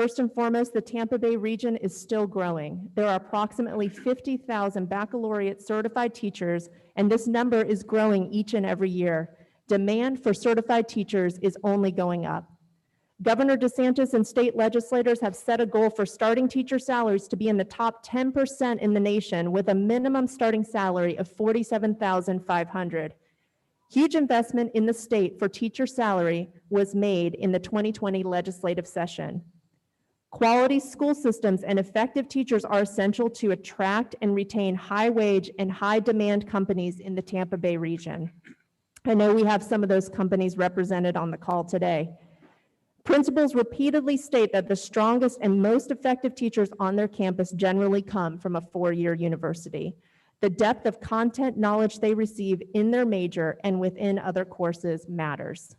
First and foremost, the Tampa Bay region is still growing. There are approximately 50,000 baccalaureate certified teachers, and this number is growing each and every year. Demand for certified teachers is only going up. Governor DeSantis and state legislators have set a goal for starting teacher salaries to be in the top 10% in the nation, with a minimum starting salary of $47,500. Huge investment in the state for teacher salary was made in the 2020 legislative session. Quality school systems and effective teachers are essential to attract and retain high-wage and high-demand companies in the Tampa Bay region. I know we have some of those companies represented on the call today. Principals repeatedly state that the strongest and most effective teachers on their campus generally come from a four-year university. The depth of content knowledge they receive in their major and within other courses matters.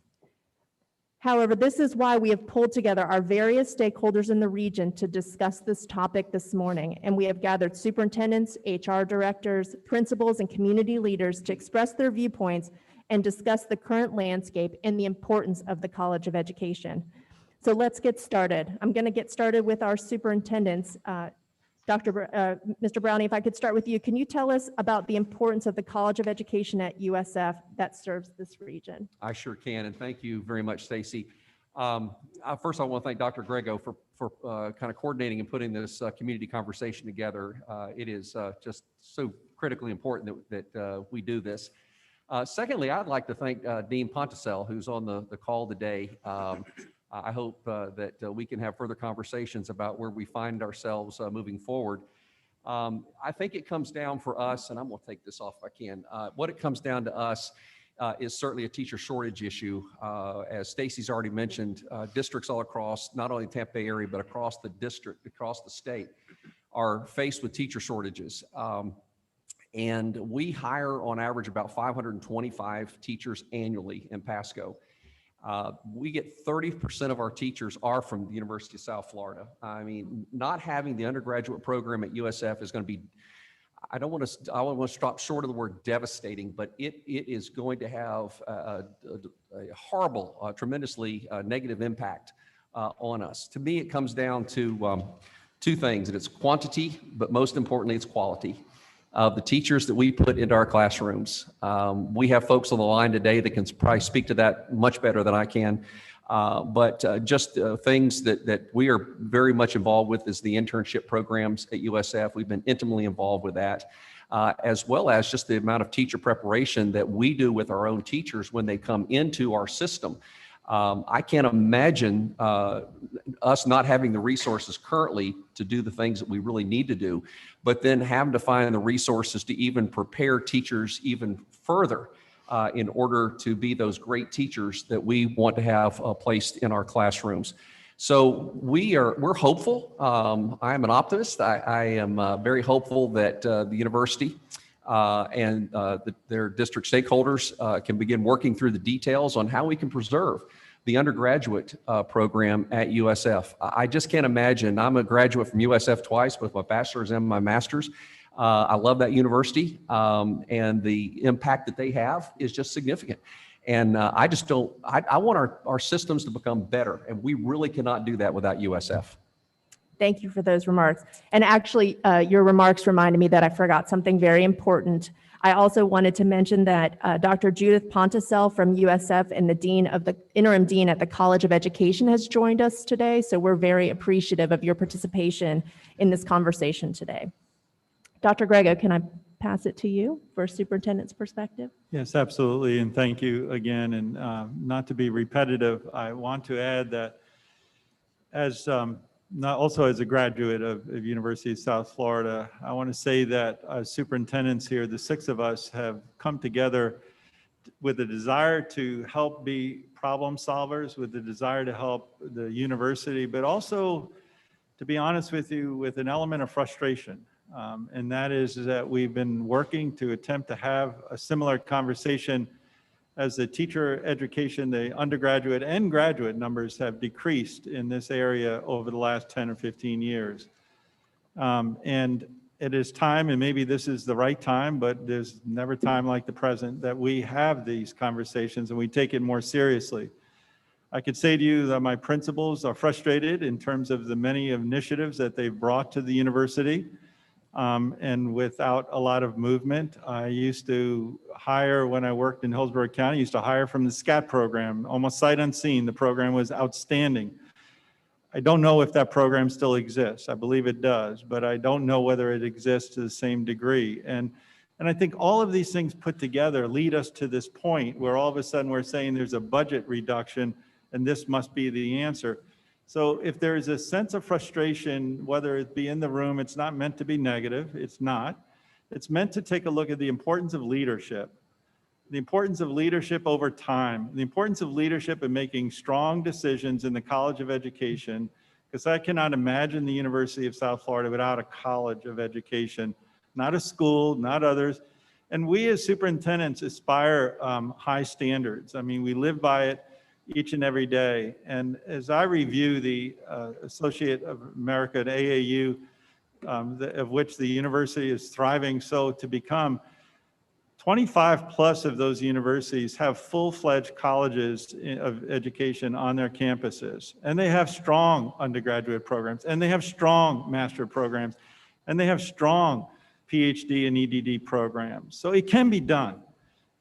However, this is why we have pulled together our various stakeholders in the region to discuss this topic this morning, and we have gathered superintendents, HR directors, principals, and community leaders to express their viewpoints and discuss the current landscape and the importance of the College of Education. So let's get started. I'm going to get started with our superintendents. Mr. Brownie, if I could start with you, can you tell us about the importance of the College of Education at USF that serves this region? I sure can, and thank you very much, Stacy. First, I want to thank Dr. Grego for kind of coordinating and putting this community conversation together. It is just so critically important that we do this. Secondly, I'd like to thank Dean Ponticell, who's on the call today. I hope that we can have further conversations about where we find ourselves moving forward. I think it comes down for us, and I'm going to take this off if I can. What it comes down to us is certainly a teacher shortage issue. As Stacy's already mentioned, districts all across, not only the Tampa Bay area, but across the district, across the state, are faced with teacher shortages. And we hire on average about 525 teachers annually in Pasco. We get 30% of our teachers are from the University of South Florida. I mean, not having the undergraduate program at USF is going to be, I don't want to stop short of the word devastating, but it is going to have a horrible, tremendously negative impact on us. To me, it comes down to two things, and it's quantity, but most importantly, it's quality of the teachers that we put into our classrooms. We have folks on the line today that can probably speak to that much better than I can. But just things that we are very much involved with is the internship programs at USF. We've been intimately involved with that, as well as just the amount of teacher preparation that we do with our own teachers when they come into our system. I can't imagine us not having the resources currently to do the things that we really need to do, but then having to find the resources to even prepare teachers even further in order to be those great teachers that we want to have placed in our classrooms. So we're hopeful. I am an optimist. I am very hopeful that the university and their district stakeholders can begin working through the details on how we can preserve the undergraduate program at USF. I just can't imagine. I'm a graduate from USF twice, with my bachelor's and my master's. I love that university, and the impact that they have is just significant. And I want our systems to become better, and we really cannot do that without USF. Thank you for those remarks. And actually, your remarks reminded me that I forgot something very important. I also wanted to mention that Dr. Judith Ponticell from USF and the interim dean at the College of Education has joined us today. So we're very appreciative of your participation in this conversation today. Dr. Grego, can I pass it to you for superintendent's perspective? Yes, absolutely. And thank you again. And not to be repetitive, I want to add that also as a graduate of University of South Florida, I want to say that as superintendents here, the six of us have come together with a desire to help be problem solvers, with the desire to help the university, but also, to be honest with you, with an element of frustration. And that is that we've been working to attempt to have a similar conversation as the teacher education, the undergraduate and graduate numbers have decreased in this area over the last 10 or 15 years. And it is time, and maybe this is the right time, but there's never time like the present, that we have these conversations and we take it more seriously. I could say to you that my principals are frustrated in terms of the many initiatives that they've brought to the university. And without a lot of movement, I used to hire, when I worked in Hillsborough County, I used to hire from the SCAT program, almost sight unseen. The program was outstanding. I don't know if that program still exists. I believe it does, but I don't know whether it exists to the same degree. And I think all of these things put together lead us to this point where all of a sudden we're saying there's a budget reduction and this must be the answer. So if there is a sense of frustration, whether it be in the room, it's not meant to be negative, it's not. It's meant to take a look at the importance of leadership, the importance of leadership over time, the importance of leadership in making strong decisions in the College of Education, because I cannot imagine the University of South Florida without a College of Education, not a school, not others. And we as superintendents aspire high standards. I mean, we live by it each and every day. And as I review the Associate of America at AAU, of which the university is thriving so to become, 25 plus of those universities have full-fledged colleges of education on their campuses. And they have strong undergraduate programs, and they have strong master programs, and they have strong PhD and EDD programs. So it can be done.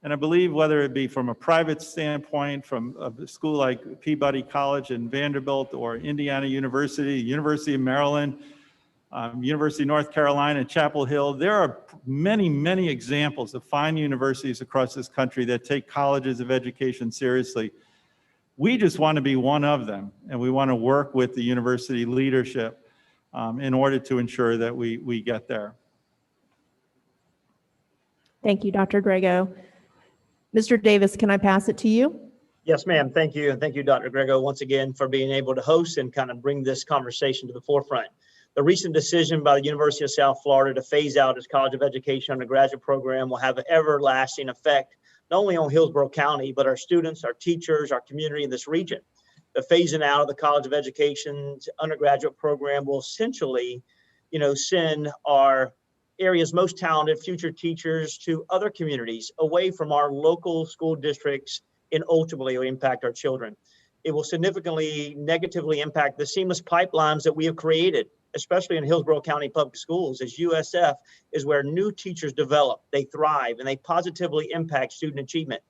And I believe whether it be from a private standpoint, from a school like Peabody College and Vanderbilt, or Indiana University, University of Maryland, University of North Carolina, Chapel Hill, there are many, many examples of fine universities across this country that take colleges of education seriously. We just want to be one of them, and we want to work with the university leadership in order to ensure that we get there. Thank you, Dr. Grego. Mr. Davis, can I pass it to you? Yes, ma'am. Thank you. And thank you, Dr. Grego, once again for being able to host and kind of bring this conversation to the forefront. The recent decision by the University of South Florida to phase out its College of Education undergraduate program will have an everlasting effect, not only on Hillsborough County, but our students, our teachers, our community in this region. The phasing out of the College of Education's undergraduate program will essentially, send our area's most talented future teachers to other communities away from our local school districts, and ultimately will impact our children. It will significantly negatively impact the seamless pipelines that we have created, especially in Hillsborough County Public Schools, as USF is where new teachers develop, they thrive, and they positively impact student achievement.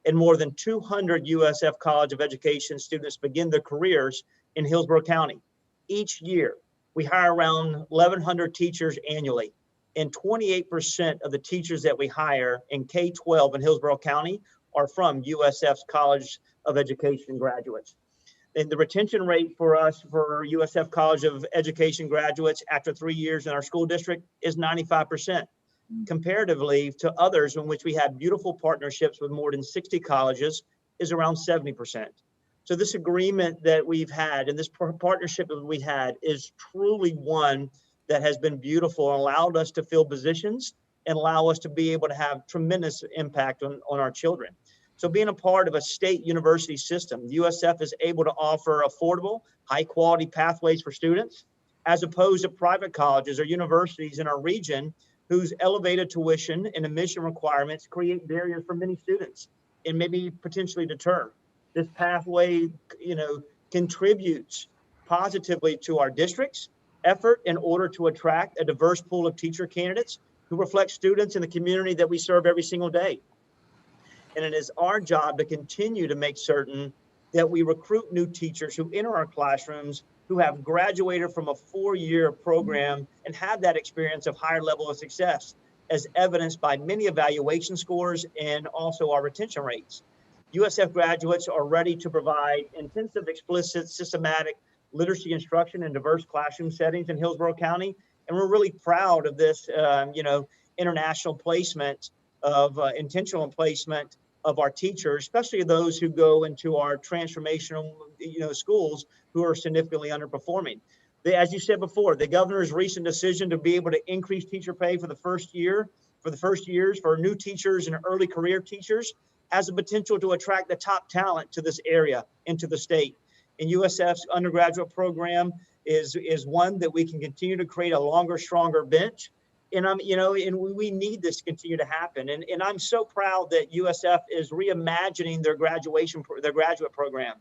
And more than 200 USF College of Education students begin their careers in Hillsborough County. Each year, we hire around 1,100 teachers annually. And 28% of the teachers that we hire in K-12 in Hillsborough County are from USF's College of Education graduates. And the retention rate for us for USF College of Education graduates after 3 years in our school district is 95%. Comparatively to others in which we had beautiful partnerships with more than 60 colleges is around 70%. So this agreement that we've had and this partnership that we had is truly one that has been beautiful and allowed us to fill positions and allow us to be able to have tremendous impact on our children. So being a part of a state university system, USF is able to offer affordable, high quality pathways for students, as opposed to private colleges or universities in our region whose elevated tuition and admission requirements create barriers for many students and maybe potentially deter. This pathway, contributes positively to our districts' effort in order to attract a diverse pool of teacher candidates who reflect students in the community that we serve every single day. And it is our job to continue to make certain that we recruit new teachers who enter our classrooms who have graduated from a 4-year program and had that experience of higher level of success, as evidenced by many evaluation scores and also our retention rates. USF graduates are ready to provide intensive, explicit, systematic literacy instruction in diverse classroom settings in Hillsborough County. And we're really proud of this, international placement of intentional placement of our teachers, especially those who go into our transformational, schools who are significantly underperforming. As you said before, the governor's recent decision to be able to increase teacher pay for the first years for new teachers and early career teachers has the potential to attract the top talent to this area into the state. And USF's undergraduate program is one that we can continue to create a longer, stronger bench. And we need this to continue to happen. And I'm so proud that USF is reimagining their graduate program.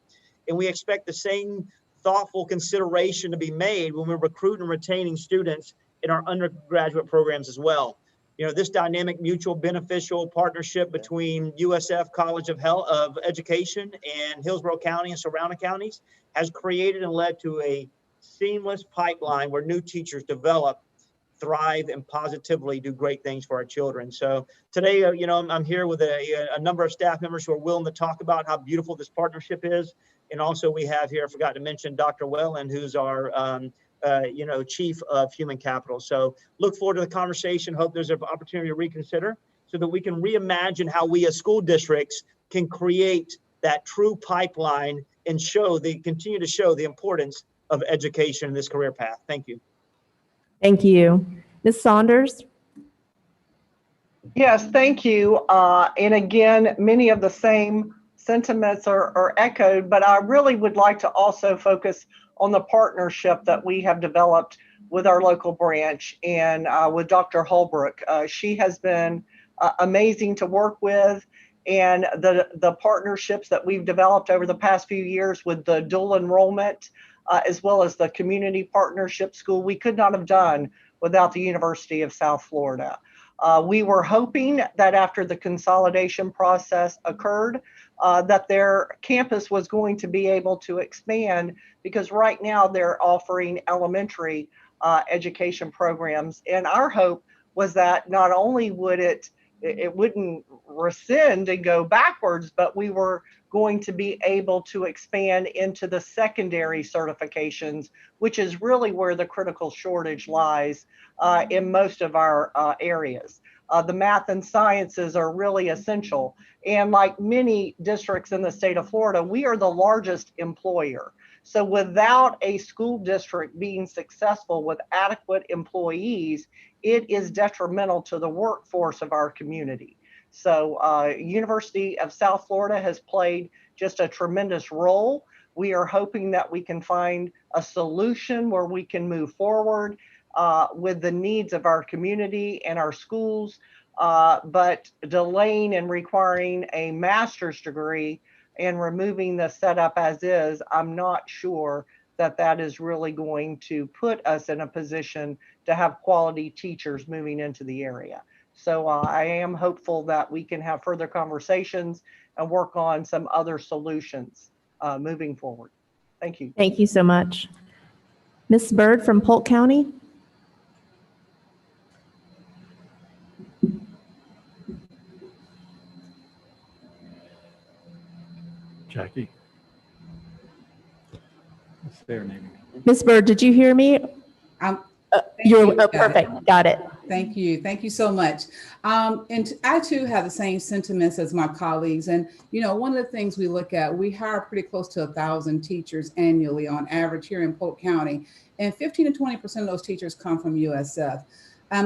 And we expect the same thoughtful consideration to be made when we're recruiting and retaining students in our undergraduate programs as well. You know, this dynamic mutual beneficial partnership between USF College of Education and Hillsborough County and surrounding counties has created and led to a seamless pipeline where new teachers develop, thrive, and positively do great things for our children. So today, you know, I'm here with a number of staff members who are willing to talk about how beautiful this partnership is. And also we have here, I forgot to mention Dr. Wellen, who's our you know, Chief of Human Capital. So look forward to the conversation. Hope there's an opportunity to reconsider so that we can reimagine how we as school districts can create that true pipeline and continue to show the importance of education in this career path. Thank you. Thank you. Ms. Saunders? Yes, thank you. And again, many of the same sentiments are echoed, but I really would like to also focus on the partnership that we have developed with our local branch and with Dr. Holbrook. She has been amazing to work with, and the partnerships that we've developed over the past few years with the dual enrollment, as well as the community partnership school, we could not have done without the University of South Florida. We were hoping that after the consolidation process occurred, that their campus was going to be able to expand, because right now they're offering elementary education programs. And our hope was that not only would it wouldn't rescind and go backwards, but we were going to be able to expand into the secondary certifications, which is really where the critical shortage lies in most of our areas. The math and sciences are really essential. And like many districts in the state of Florida, we are the largest employer. So without a school district being successful with adequate employees, it is detrimental to the workforce of our community. So University of South Florida has played just a tremendous role. We are hoping that we can find a solution where we can move forward with the needs of our community and our schools, but delaying and requiring a master's degree and removing the setup as is, I'm not sure that that is really going to put us in a position to have quality teachers moving into the area. So I am hopeful that we can have further conversations and work on some other solutions moving forward. Thank you. Thank you so much. Ms. Bird from Polk County? Jackie. It's their name. Ms. Bird, did you hear me? You're perfect. Got it. Thank you. Thank you so much. And I too have the same sentiments as my colleagues. And, you know, one of the things we look at, we hire pretty close to 1,000 teachers annually on average here in Polk County, and 15 to 20% of those teachers come from USF.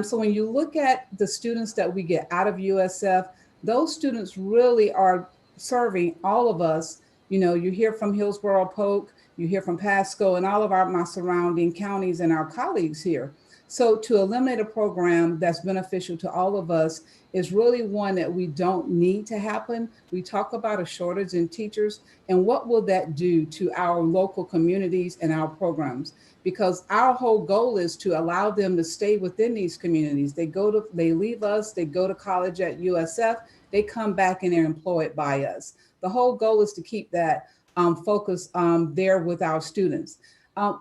So when you look at the students that we get out of USF, those students really are serving all of us. You know, you hear from Hillsborough, Polk, you hear from Pasco, and all of my surrounding counties and our colleagues here. So to eliminate a program that's beneficial to all of us is really one that we don't need to happen. We talk about a shortage in teachers, and what will that do to our local communities and our programs? Because our whole goal is to allow them to stay within these communities. They leave us, they go to college at USF, they come back and they're employed by us. The whole goal is to keep that focus there with our students.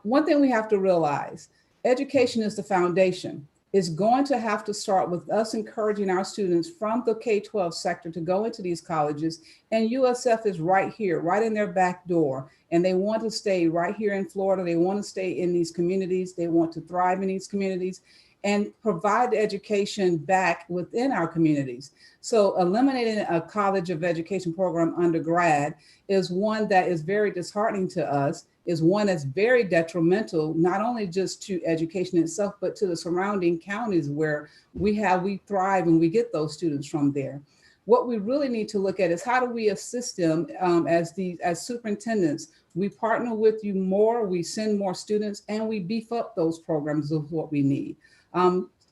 One thing we have to realize, education is the foundation. It's going to have to start with us encouraging our students from the K-12 sector to go into these colleges. And USF is right here, right in their back door. And they want to stay right here in Florida. They want to stay in these communities. They want to thrive in these communities and provide the education back within our communities. So eliminating a college of education program undergrad is one that is very disheartening to us, is one that's very detrimental, not only just to education itself, but to the surrounding counties where we thrive and we get those students from there. What we really need to look at is how do we assist them as superintendents. We partner with you more, we send more students, and we beef up those programs of what we need.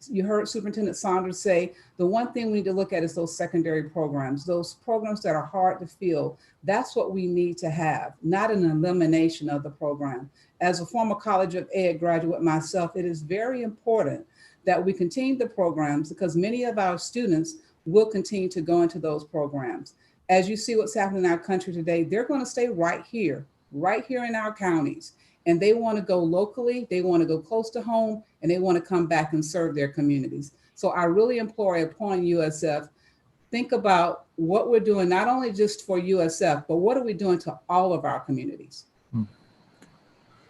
You heard Superintendent Saunders say, the one thing we need to look at is those secondary programs, those programs that are hard to fill. That's what we need to have, not an elimination of the program. As a former College of Ed graduate myself, it is very important that we continue the programs because many of our students will continue to go into those programs. As you see what's happening in our country today, they're going to stay right here in our counties. And they want to go locally, they want to go close to home, and they want to come back and serve their communities. So I really implore upon USF, think about what we're doing, not only just for USF, but what are we doing to all of our communities?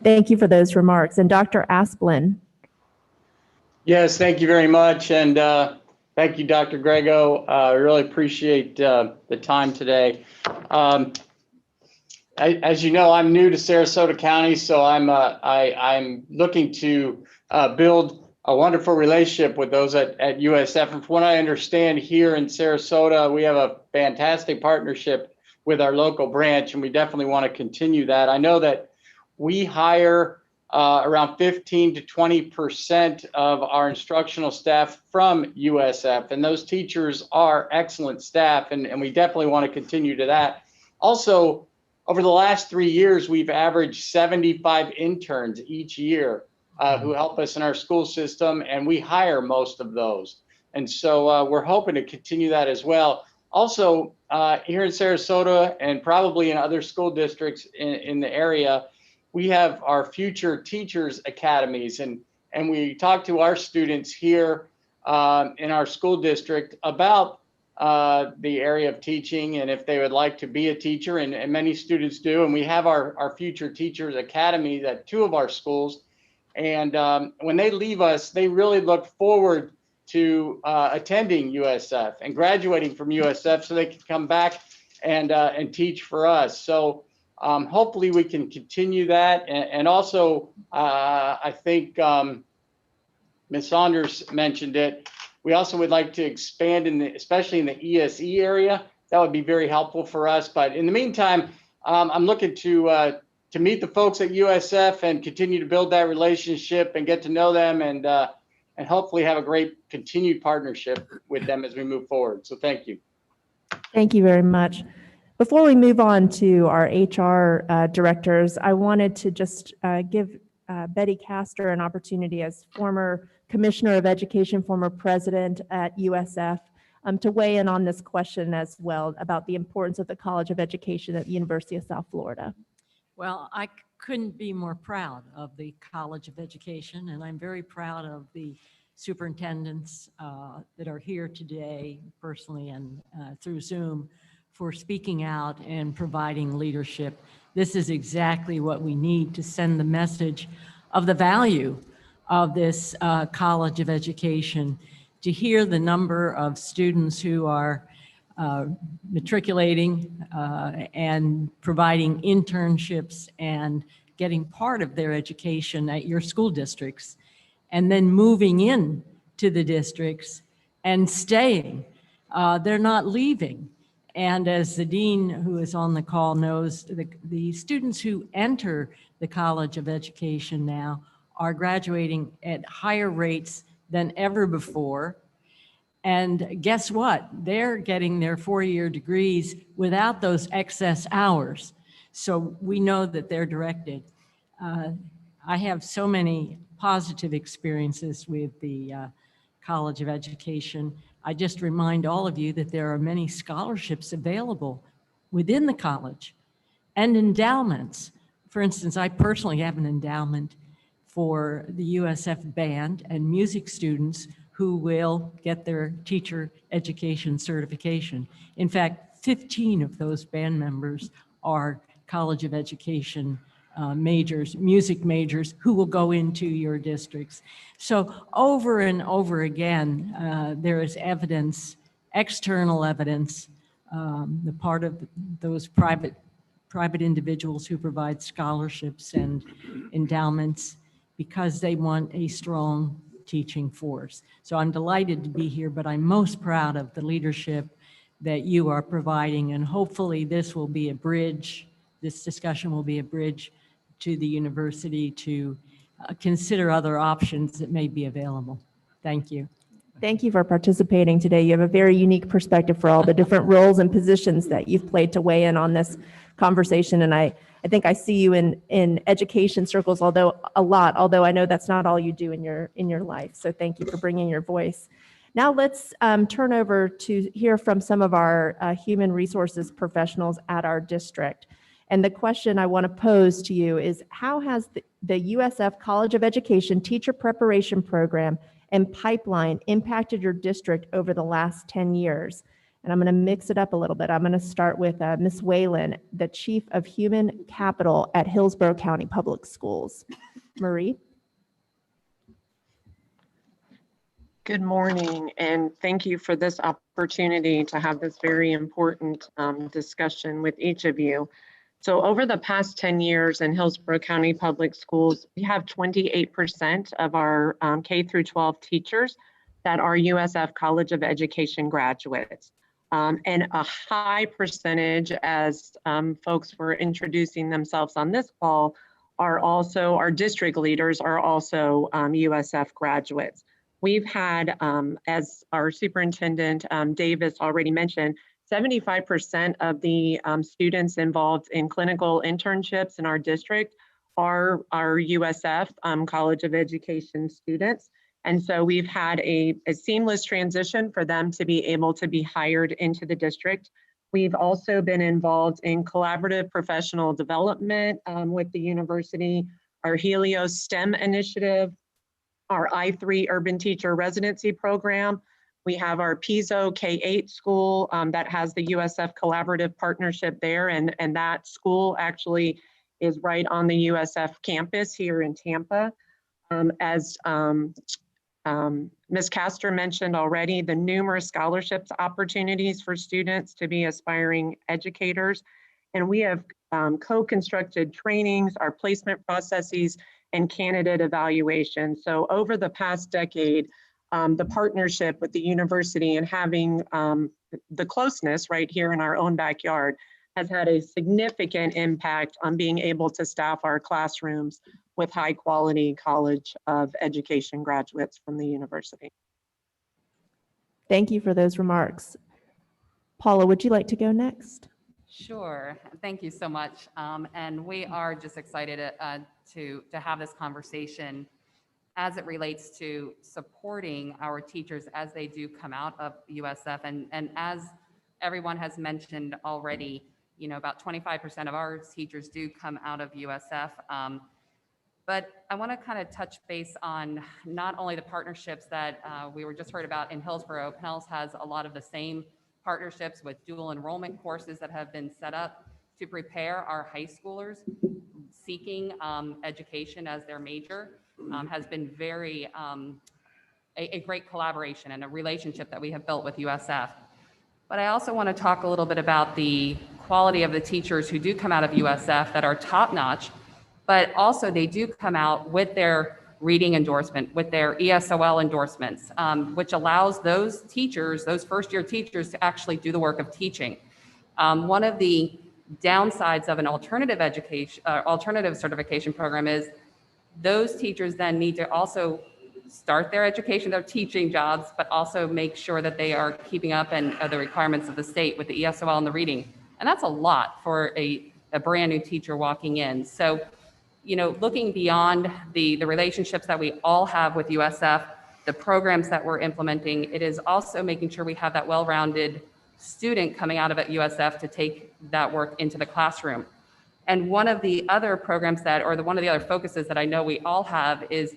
Thank you for those remarks. And Dr. Asplin. Yes, thank you very much. And thank you, Dr. Grego. I really appreciate the time today. As you know, I'm new to Sarasota County, so I'm looking to build a wonderful relationship with those at USF. And from what I understand here in Sarasota, we have a fantastic partnership with our local branch, and we definitely want to continue that. I know that we hire around 15 to 20% of our instructional staff from USF, and those teachers are excellent staff, and we definitely want to continue to that. Also, over the last 3 years, we've averaged 75 interns each year who help us in our school system, and we hire most of those. And so we're hoping to continue that as well. Also, here in Sarasota and probably in other school districts in the area, we have our future teachers academies, and we talk to our students here in our school district about the area of teaching and if they would like to be a teacher, and many students do. And we have our future teachers academies at 2 of our schools. And when they leave us, they really look forward to attending USF and graduating from USF so they can come back and teach for us. So hopefully we can continue that. And also, I think Ms. Saunders mentioned it. We also would like to expand especially in the ESE area. That would be very helpful for us. But in the meantime, I'm looking to meet the folks at USF and continue to build that relationship and get to know them, and hopefully have a great continued partnership with them as we move forward. So thank you. Thank you very much. Before we move on to our HR directors, I wanted to just give Betty Castor an opportunity as former Commissioner of Education, former president at USF, to weigh in on this question as well about the importance of the College of Education at the University of South Florida. Well, I couldn't be more proud of the College of Education, and I'm very proud of the superintendents that are here today personally and through Zoom for speaking out and providing leadership. This is exactly what we need to send the message of the value of this College of Education, to hear the number of students who are matriculating and providing internships and getting part of their education at your school districts, and then moving in to the districts and staying. They're not leaving. And as the dean who is on the call knows, the students who enter the College of Education now are graduating at higher rates than ever before. And guess what? They're getting their 4-year degrees without those excess hours. So we know that they're directed. I have so many positive experiences with the College of Education. I just remind all of you that there are many scholarships available within the college and endowments. For instance, I personally have an endowment for the USF band and music students who will get their teacher education certification. In fact, 15 of those band members are College of Education majors, music majors, who will go into your districts. So over and over again, there is evidence, external evidence, the part of those private individuals who provide scholarships and endowments because they want a strong teaching force. So I'm delighted to be here, but I'm most proud of the leadership that you are providing, and hopefully this will be a bridge, this discussion will be a bridge to the university to consider other options that may be available. Thank you. Thank you for participating today. You have a very unique perspective for all the different roles and positions that you've played to weigh in on this conversation. And I think I see you in education circles, although I know that's not all you do in your life. So thank you for bringing your voice. Now let's turn over to hear from some of our human resources professionals at our district. And the question I want to pose to you is, how has the USF College of Education teacher preparation program and pipeline impacted your district over the last 10 years? And I'm going to mix it up a little bit. I'm going to start with Ms. Whalen, the Chief of Human Capital at Hillsborough County Public Schools. Marie? Good morning, and thank you for this opportunity to have this very important discussion with each of you. So over the past 10 years in Hillsborough County Public Schools, we have 28% of our K through 12 teachers that are USF College of Education graduates. And a high percentage, as folks were introducing themselves on this call, are also, our district leaders are also USF graduates. We've had, as our superintendent Davis already mentioned, 75% of the students involved in clinical internships in our district are our USF College of Education students. And so we've had a seamless transition for them to be able to be hired into the district. We've also been involved in collaborative professional development with the university, our Helios STEM initiative, our I3 Urban Teacher Residency Program. We have our PISO K-8 school that has the USF collaborative partnership there, and that school actually is right on the USF campus here in Tampa. As Ms. Castor mentioned already, the numerous scholarships opportunities for students to be aspiring educators. And we have co-constructed trainings, our placement processes, and candidate evaluation. So over the past decade, the partnership with the university and having the closeness right here in our own backyard has had a significant impact on being able to staff our classrooms with high quality College of Education graduates from the university. Thank you for those remarks. Paula, would you like to go next? Sure. Thank you so much. And we are just excited to have this conversation as it relates to supporting our teachers as they do come out of USF. And as everyone has mentioned already, you know, about 25% of our teachers do come out of USF. But I want to kind of touch base on not only the partnerships that we were just heard about in Hillsborough. Pennells has a lot of the same partnerships with dual enrollment courses that have been set up to prepare our high schoolers seeking education as their major. Has been very a great collaboration and a relationship that we have built with USF. But I also want to talk a little bit about the quality of the teachers who do come out of USF that are top-notch, but also they do come out with their reading endorsement, with their ESOL endorsements, which allows those teachers, those first-year teachers, to actually do the work of teaching. One of the downsides of an alternative education, alternative certification program is those teachers then need to also start their education, their teaching jobs, but also make sure that they are keeping up and the requirements of the state with the ESOL and the reading. And that's a lot for a brand new teacher walking in. So, you know, looking beyond the relationships that we all have with USF, the programs that we're implementing, it is also making sure we have that well-rounded student coming out of USF to take that work into the classroom. And one of the other programs that, or one of the other focuses that I know we all have is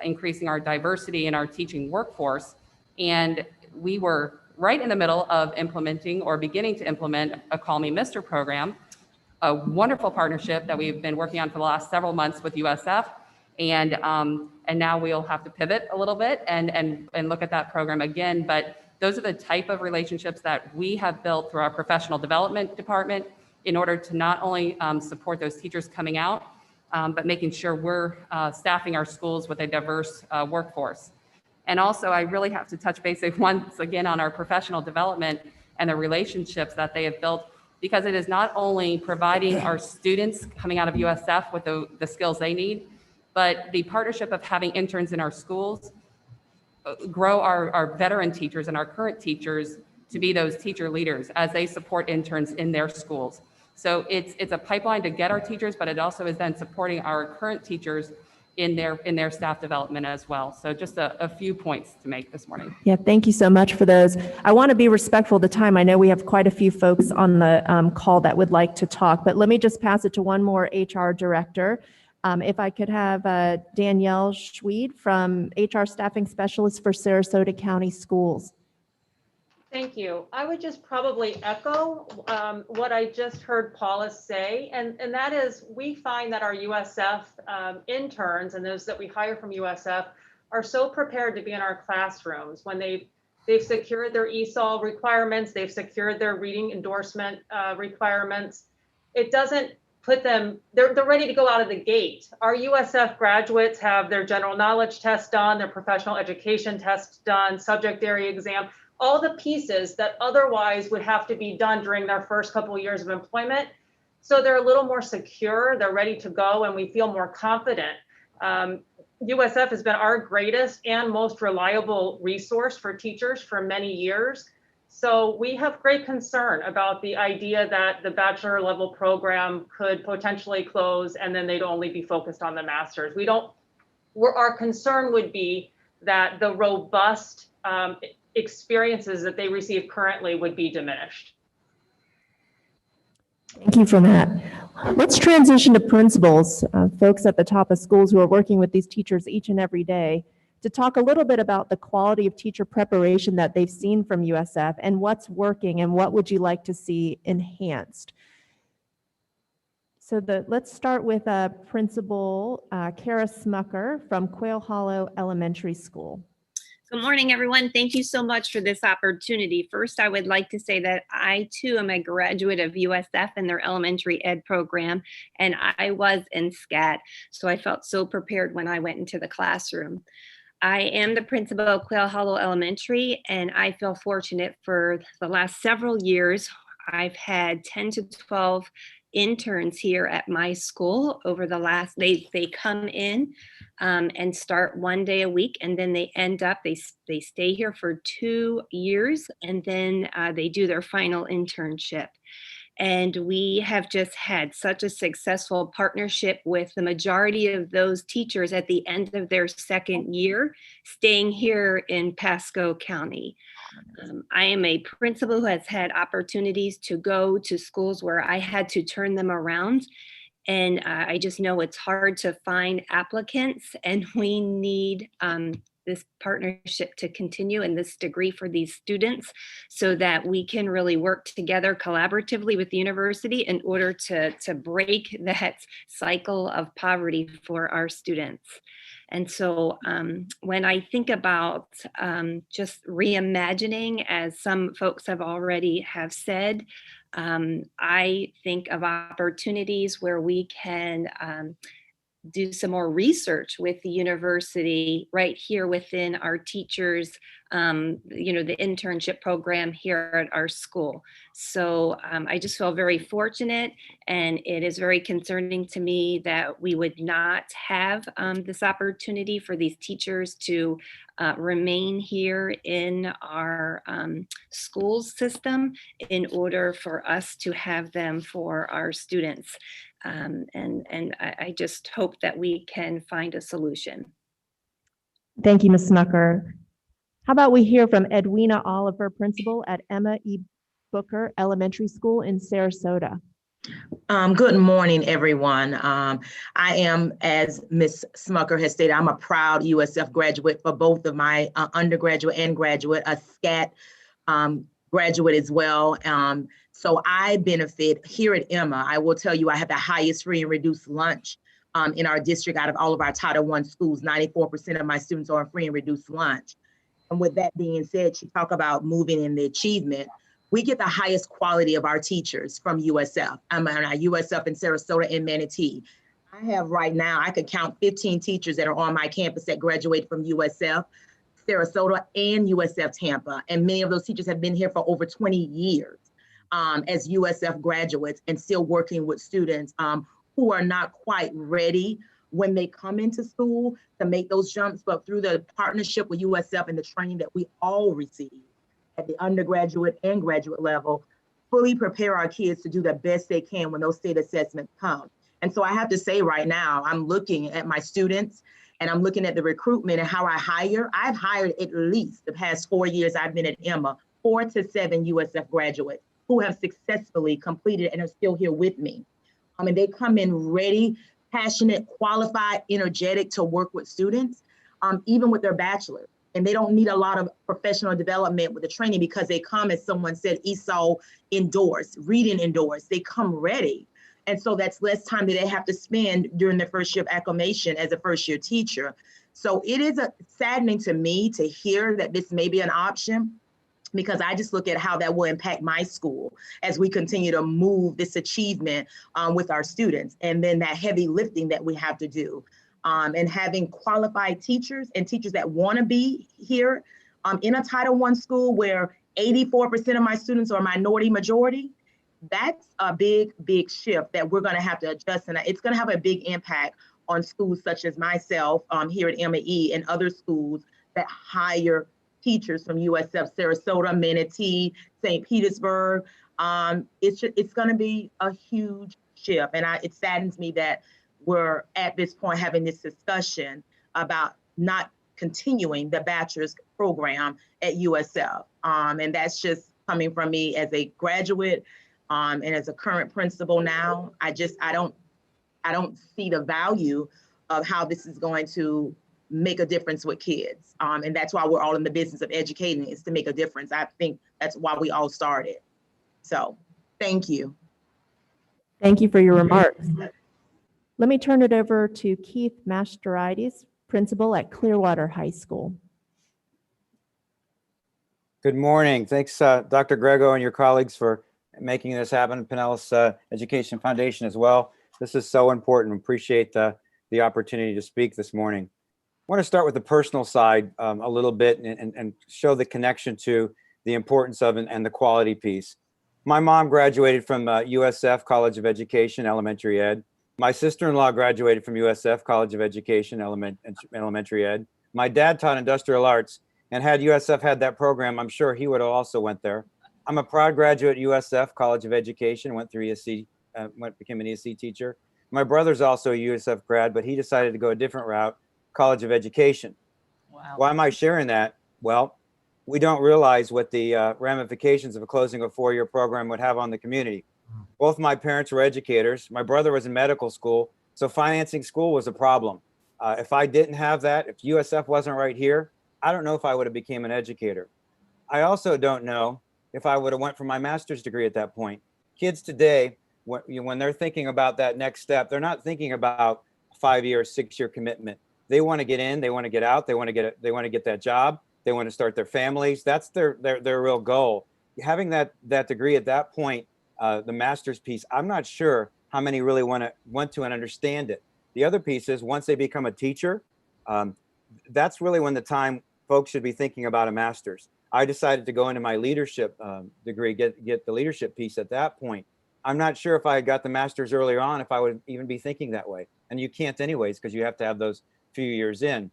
increasing our diversity in our teaching workforce. And we were right in the middle of implementing or beginning to implement a Call Me Mr. program, a wonderful partnership that we've been working on for the last several months with USF. And now we'll have to pivot a little bit and look at that program again. But those are the type of relationships that we have built through our professional development department in order to not only support those teachers coming out, but making sure we're staffing our schools with a diverse workforce. And also, I really have to touch base once again on our professional development and the relationships that they have built, because it is not only providing our students coming out of USF with the skills they need, but the partnership of having interns in our schools. grow our veteran teachers and our current teachers to be those teacher leaders as they support interns in their schools. So it's a pipeline to get our teachers, but it also is then supporting our current teachers in their staff development as well. So just a few points to make this morning. Yeah, thank you so much for those. I want to be respectful of the time. I know we have quite a few folks on the call that would like to talk, but let me just pass it to one more HR director. If I could have Danielle Schweed from HR Staffing Specialist for Sarasota County Schools. Thank you. I would just probably echo what I just heard Paula say, and that is we find that our USF interns and those that we hire from USF are so prepared to be in our classrooms when they've secured their ESOL requirements, they've secured their reading endorsement requirements. It doesn't put them, they're ready to go out of the gate. Our USF graduates have their general knowledge test done, their professional education test done, subject area exam, all the pieces that otherwise would have to be done during their first couple of years of employment. So they're a little more secure, they're ready to go, and we feel more confident. USF has been our greatest and most reliable resource for teachers for many years. So we have great concern about the idea that the bachelor level program could potentially close and then they'd only be focused on the master's. Our concern would be that the robust experiences that they receive currently would be diminished. Thank you for that. Let's transition to principals, folks at the top of schools who are working with these teachers each and every day, to talk a little bit about the quality of teacher preparation that they've seen from USF and what's working and what would you like to see enhanced. So let's start with Principal Kara Smucker from Quail Hollow Elementary School. Good morning, everyone. Thank you so much for this opportunity. First, I would like to say that I too am a graduate of USF and their elementary ed program, and I was in SCAT, so I felt so prepared when I went into the classroom. I am the principal of Quail Hollow Elementary, and I feel fortunate for the last several years. I've had 10 to 12 interns here at my school over the last, they come in and start one day a week, and then they end up, they stay here for 2 years, and then they do their final internship. And we have just had such a successful partnership with the majority of those teachers at the end of their second year, staying here in Pasco County. I am a principal who has had opportunities to go to schools where I had to turn them around. And I just know it's hard to find applicants, and we need this partnership to continue and this degree for these students so that we can really work together collaboratively with the university in order to break that cycle of poverty for our students. And so when I think about just reimagining, as some folks have already have said, I think of opportunities where we can do some more research with the university right here within our teachers, the internship program here at our school. So I just feel very fortunate, and it is very concerning to me that we would not have this opportunity for these teachers to remain here in our school system in order for us to have them for our students. And I just hope that we can find a solution. Thank you, Ms. Smucker. How about we hear from Edwina Oliver, principal at Emma E. Booker Elementary School in Sarasota. Good morning, everyone. I am, as Ms. Smucker has stated, I'm a proud USF graduate for both of my undergraduate and graduate, a SCAT graduate as well. So I benefit here at Emma. I will tell you, I have the highest free and reduced lunch in our district out of all of our Title I schools. 94% of my students are on free and reduced lunch. And with that being said, she talked about moving in the achievement. We get the highest quality of our teachers from USF. I'm on our USF in Sarasota and Manatee. I have right now, I could count 15 teachers that are on my campus that graduated from USF, Sarasota, and USF Tampa. And many of those teachers have been here for over 20 years as USF graduates and still working with students who are not quite ready when they come into school to make those jumps, but through the partnership with USF and the training that we all receive at the undergraduate and graduate level, fully prepare our kids to do the best they can when those state assessments come. And so I have to say right now, I'm looking at my students and I'm looking at the recruitment and how I hire. I've hired at least the past 4 years I've been at Emma, 4 to 7 USF graduates who have successfully completed and are still here with me. And they come in ready, passionate, qualified, energetic to work with students, even with their bachelor. And they don't need a lot of professional development with the training because they come, as someone said, ESOL indoors, reading indoors. They come ready. And so that's less time that they have to spend during their first year of acclimation as a first year teacher. So it is saddening to me to hear that this may be an option, because I just look at how that will impact my school as we continue to move this achievement with our students, and then that heavy lifting that we have to do. And having qualified teachers and teachers that want to be here in a Title I school where 84% of my students are minority majority, that's a big, big shift that we're going to have to adjust. And it's going to have a big impact on schools such as myself here at MAE and other schools that hire teachers from USF, Sarasota, Manatee, St. Petersburg. It's going to be a huge shift. And it saddens me that we're at this point having this discussion about not continuing the bachelor's program at USF. And that's just coming from me as a graduate and as a current principal now. I don't see the value of how this is going to make a difference with kids. And that's why we're all in the business of educating, is to make a difference. I think that's why we all started. So thank you. Thank you for your remarks. Let me turn it over to Keith Masterides, principal at Clearwater High School. Good morning. Thanks, Dr. Grego and your colleagues for making this happen, Pinellas Education Foundation as well. This is so important. Appreciate the opportunity to speak this morning. I want to start with the personal side a little bit and show the connection to the importance of and the quality piece. My mom graduated from USF College of Education, Elementary Ed. My sister-in-law graduated from USF College of Education, Elementary Ed. My dad taught industrial arts, and had USF had that program, I'm sure he would have also went there. I'm a proud graduate at USF College of Education, went through ESC, became an ESC teacher. My brother's also a USF grad, but he decided to go a different route, College of Education. Wow. Why am I sharing that? Well, we don't realize what the ramifications of closing a 4-year program would have on the community. Both my parents were educators. My brother was in medical school, so financing school was a problem. If I didn't have that, if USF wasn't right here, I don't know if I would have became an educator. I also don't know if I would have went for my master's degree at that point. Kids today, when they're thinking about that next step, they're not thinking about a 5-year, 6-year commitment. They want to get in, they want to get out, they want to get that job, they want to start their families. That's their real goal. Having that degree at that point, the master's piece, I'm not sure how many really want to and understand it. The other piece is once they become a teacher, that's really when the time folks should be thinking about a master's. I decided to go into my leadership degree, get the leadership piece at that point. I'm not sure if I got the master's earlier on, if I would even be thinking that way. And you can't anyways, because you have to have those few years in.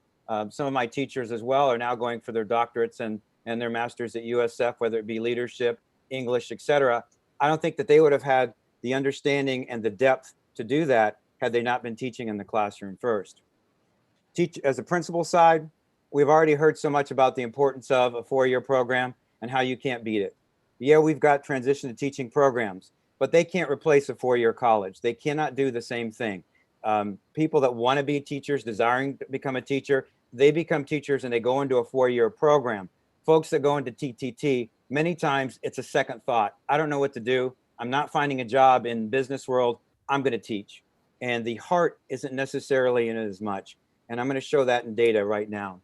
Some of my teachers as well are now going for their doctorates and their masters at USF, whether it be leadership, English, etc. I don't think that they would have had the understanding and the depth to do that had they not been teaching in the classroom first. As a principal side, we've already heard so much about the importance of a 4-year program and how you can't beat it. Yeah, we've got transition to teaching programs, but they can't replace a 4-year college. They cannot do the same thing. People that want to be teachers, desiring to become a teacher, they become teachers and they go into a 4-year program. Folks that go into TTT, many times it's a second thought. I don't know what to do. I'm not finding a job in business world. I'm going to teach. And the heart isn't necessarily in it as much. And I'm going to show that in data right now.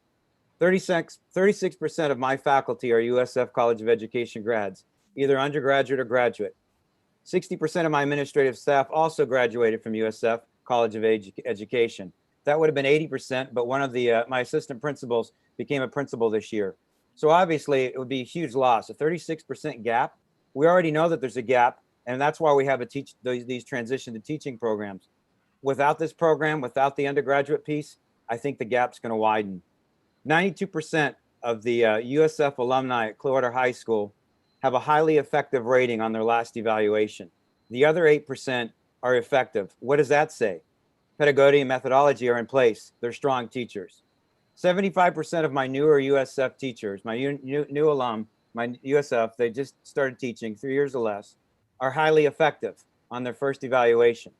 36% of my faculty are USF College of Education grads, either undergraduate or graduate. 60% of my administrative staff also graduated from USF College of Education. That would have been 80%, but one of the my assistant principals became a principal this year. So obviously it would be a huge loss, a 36% gap. We already know that there's a gap, and that's why we have these transition to teaching programs. Without this program, without the undergraduate piece, I think the gap's going to widen. 92% of the USF alumni at Clearwater High School have a highly effective rating on their last evaluation. The other 8% are effective. What does that say? Pedagogy and methodology are in place. They're strong teachers. 75% of my newer USF teachers, my new alum, my USF, they just started teaching 3 years or less, are highly effective on their first evaluation.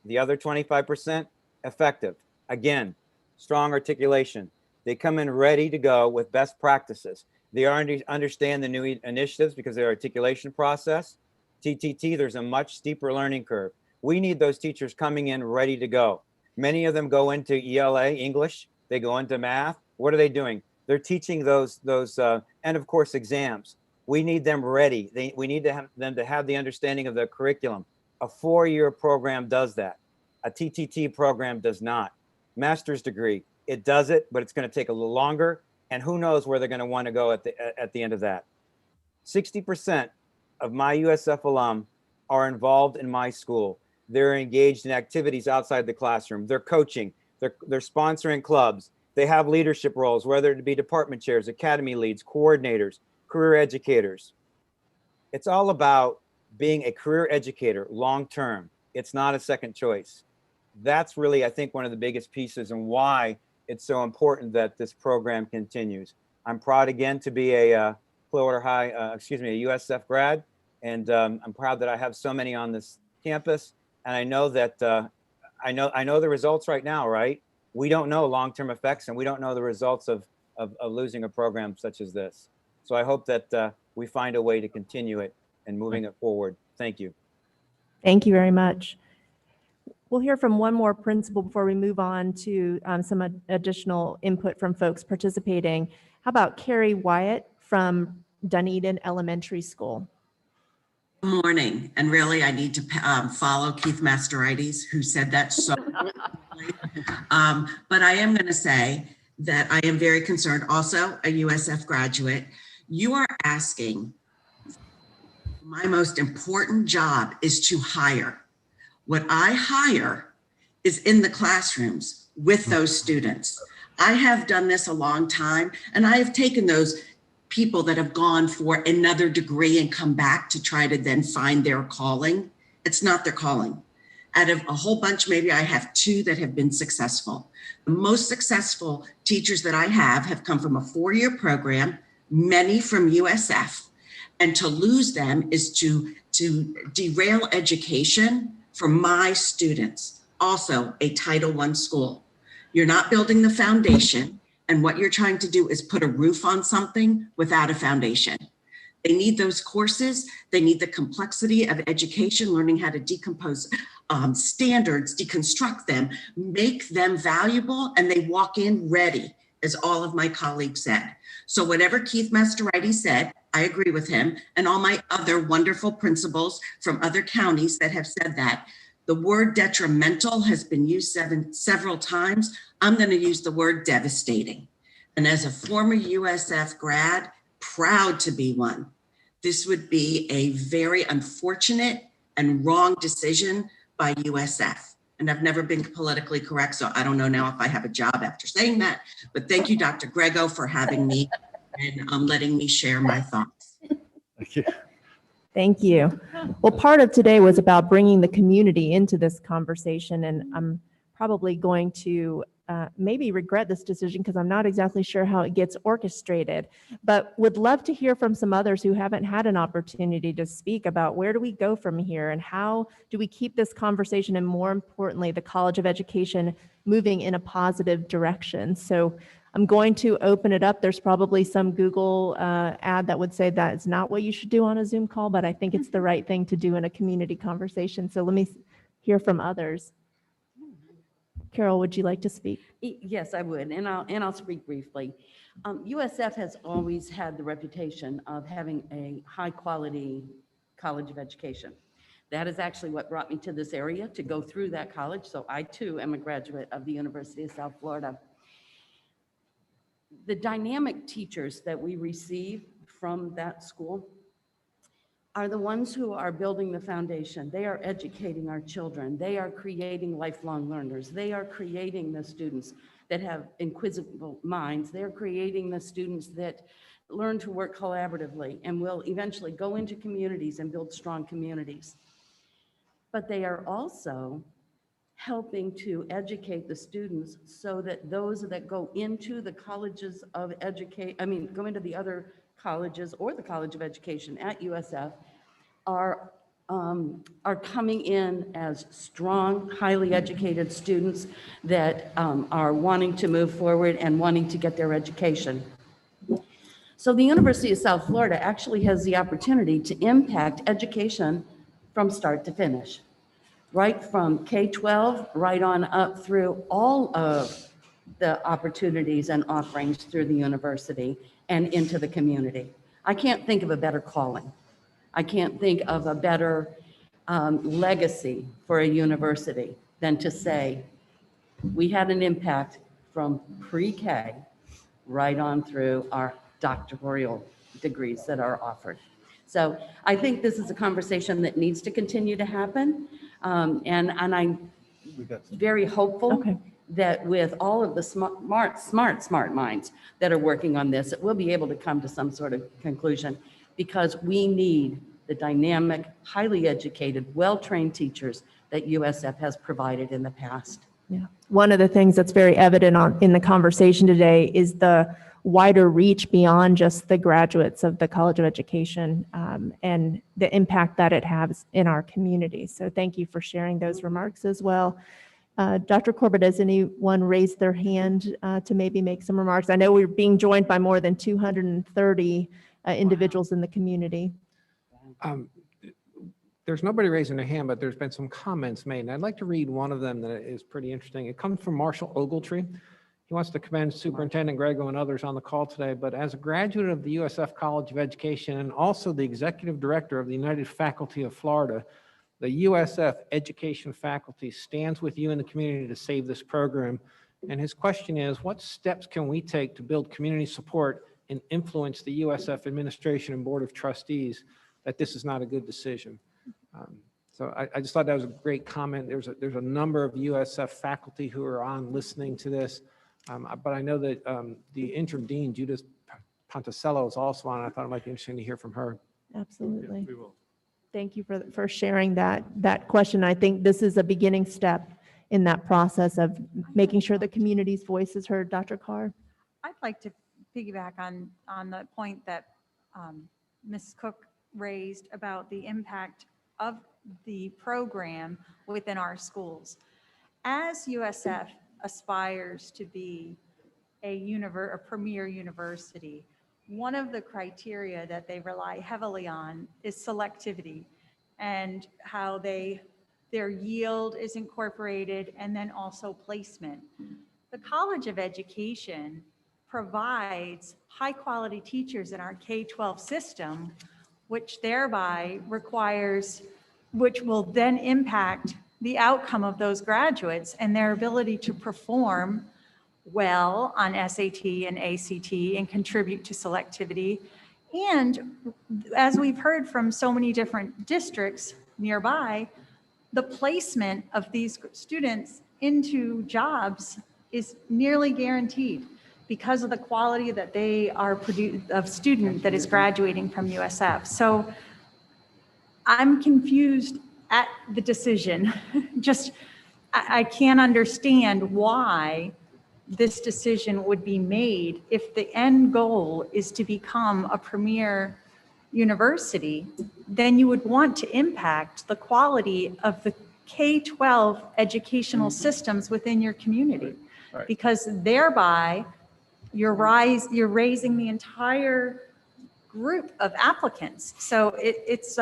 The other 25%, effective. Again, strong articulation. They come in ready to go with best practices. They already understand the new initiatives because of their articulation process. TTT, there's a much steeper learning curve. We need those teachers coming in ready to go. Many of them go into ELA, English. They go into math. What are they doing? They're teaching those and of course, exams. We need them ready. We need them to have the understanding of the curriculum. A 4-year program does that. A TTT program does not. Master's degree, it does it, but it's going to take a little longer. And who knows where they're going to want to go at the end of that. 60% of my USF alum are involved in my school. They're engaged in activities outside the classroom. They're coaching. They're sponsoring clubs. They have leadership roles, whether it be department chairs, academy leads, coordinators, career educators. It's all about being a career educator long-term. It's not a second choice. That's really, I think, one of the biggest pieces and why it's so important that this program continues. I'm proud again to be a Clearwater High, a USF grad, and I'm proud that I have so many on this campus. And I know that I know the results right now, right? We don't know long-term effects, and we don't know the results of losing a program such as this. So I hope that we find a way to continue it and moving it forward. Thank you. Thank you very much. We'll hear from one more principal before we move on to some additional input from folks participating. How about Carrie Wyatt from Dunedin Elementary School? Good morning. And really, I need to follow Keith Masterides, who said that so but I am going to say that I am very concerned, also a USF graduate. You are asking, my most important job is to hire. What I hire is in the classrooms with those students. I have done this a long time, and I have taken those people that have gone for another degree and come back to try to then find their calling. It's not their calling. Out of a whole bunch, maybe I have 2 that have been successful. The most successful teachers that I have come from a 4-year program, many from USF. And to lose them is to derail education for my students. Also a Title I school. You're not building the foundation, and what you're trying to do is put a roof on something without a foundation. They need those courses. They need the complexity of education, learning how to decompose standards, deconstruct them, make them valuable, and they walk in ready, as all of my colleagues said. So whatever Keith Masterides said, I agree with him, and all my other wonderful principals from other counties that have said that. The word detrimental has been used several times. I'm going to use the word devastating. And as a former USF grad, proud to be one, this would be a very unfortunate and wrong decision by USF. And I've never been politically correct, so I don't know now if I have a job after saying that. But thank you, Dr. Grego, for having me and letting me share my thoughts. Thank you. Thank you. Well, part of today was about bringing the community into this conversation, and I'm probably going to maybe regret this decision because I'm not exactly sure how it gets orchestrated, but would love to hear from some others who haven't had an opportunity to speak about where do we go from here and how do we keep this conversation and, more importantly, the College of Education moving in a positive direction. So I'm going to open it up. There's probably some Google ad that would say that is not what you should do on a Zoom call, but I think it's the right thing to do in a community conversation. So let me hear from others. Carol, would you like to speak? Yes, I would, and I'll speak briefly. USF has always had the reputation of having a high-quality college of education. That is actually what brought me to this area to go through that college. So I too am a graduate of the University of South Florida. The dynamic teachers that we receive from that school are the ones who are building the foundation. They are educating our children. They are creating lifelong learners. They are creating the students that have inquisitive minds. They're creating the students that learn to work collaboratively and will eventually go into communities and build strong communities. But they are also helping to educate the students so that those that go into the colleges of go into the other colleges or the College of Education at USF are coming in as strong, highly educated students that are wanting to move forward and wanting to get their education. So the University of South Florida actually has the opportunity to impact education from start to finish, right from K-12 right on up through all of the opportunities and offerings through the university and into the community. I can't think of a better calling. I can't think of a better legacy for a university than to say we had an impact from pre-K right on through our doctoral degrees that are offered. So I think this is a conversation that needs to continue to happen. And I'm very hopeful that with all of the smart minds that are working on this, it will be able to come to some sort of conclusion, because we need the dynamic, highly educated, well-trained teachers that USF has provided in the past. Yeah. One of the things that's very evident in the conversation today is the wider reach beyond just the graduates of the College of Education and the impact that it has in our community. So thank you for sharing those remarks as well. Dr. Corbett, has anyone raised their hand to maybe make some remarks? I know we're being joined by more than 230 individuals in the community. There's nobody raising a hand, but there's been some comments made, and I'd like to read one of them that is pretty interesting. It comes from Marshall Ogletree. He wants to commend Superintendent Grego and others on the call today, but as a graduate of the USF College of Education and also the Executive Director of the United Faculty of Florida, the USF Education faculty stands with you in the community to save this program. And his question is, what steps can we take to build community support and influence the USF administration and Board of Trustees that this is not a good decision? So I just thought that was a great comment. There's a number of USF faculty who are on listening to this, but I know that the interim dean, Judith Ponticello, is also on. I thought it might be interesting to hear from her. Absolutely. Yeah, we will. Thank you for sharing that question. I think this is a beginning step in that process of making sure the community's voice is heard. Dr. Carr? I'd like to piggyback on the point that Ms. Cook raised about the impact of the program within our schools. As USF aspires to be a premier university, one of the criteria that they rely heavily on is selectivity and how their yield is incorporated, and then also placement. The College of Education provides high quality teachers in our K-12 system, which thereby which will then impact the outcome of those graduates and their ability to perform well on SAT and ACT and contribute to selectivity. And as we've heard from so many different districts nearby, the placement of these students into jobs is nearly guaranteed because of the quality that they are of student that is graduating from USF. So I'm confused at the decision. I can't understand why this decision would be made if the end goal is to become a premier university. Then you would want to impact the quality of the K-12 educational systems within your community, because thereby you're raising the entire group of applicants. So it's